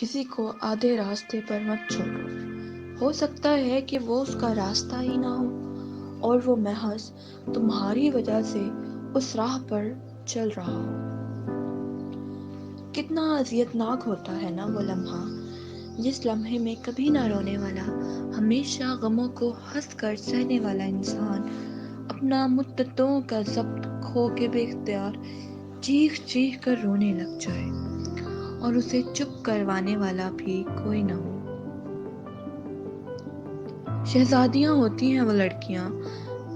کسی کو آدھے راستے پر مت چھوڑو۔ ہو سکتا ہے کہ وہ اس کا راستہ ہی نہ ہو اور وہ محض تمہاری وجہ سے اس راہ پر چل رہا ہو۔ کتنا اذیتناک ہوتا ہے نا وہ لمحہ، جس لمحے میں کبھی نہ رونے والا، ہمیشہ غموں کو ہنس کر سہنے والا انسان اپنا مدتوں کا ضبط کھو کے بے اختیار چیخ چیخ کر رونے لگ جائے اور اسے چپ کروانے والا بھی کوئی نہ ہو۔ شہزادیاں ہوتی ہیں وہ لڑکیاں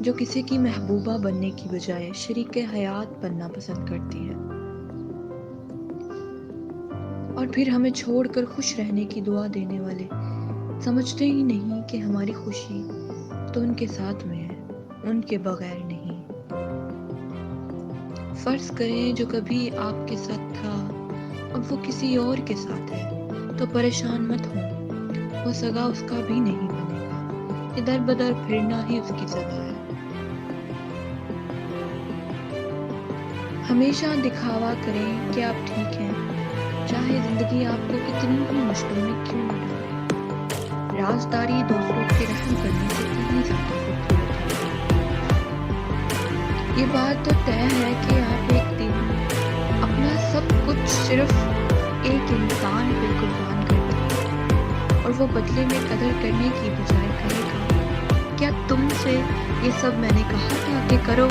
جو کسی کی محبوبہ بننے کی بجائے شریک حیات بننا پسند کرتی ہیں، اور پھر ہمیں چھوڑ کر خوش رہنے کی دعا دینے والے سمجھتے ہی نہیں کہ ہماری خوشی تو ان کے ساتھ میں ہے، ان کے بغیر نہیں۔ فرض کریں جو کبھی آپ کے ساتھ تھا اب وہ کسی اور کے ساتھ ہے تو پریشان مت ہوں، وہ سگا اس کا بھی نہیں بنے گا، ادھر بدر پھرنا ہی اس کی سزا ہے۔ ہمیشہ دکھاوا کریں کہ آپ ٹھیک ہیں، چاہے زندگی آپ کو کتنی ہی مشکل میں کیوں نہ ڈالے۔ رازداری دوسروں کے رحم کرنے سے کہیں زیادہ خوبصورت ہے۔ یہ بات تو طے ہے کہ آپ ایک دن اپنا سب کچھ صرف ایک انسان پہ قربان کر دیں اور وہ بدلے میں قدر کرنے کی بجائے کہے گا، کیا تم سے یہ سب میں نے کہا تھا کہ کرو؟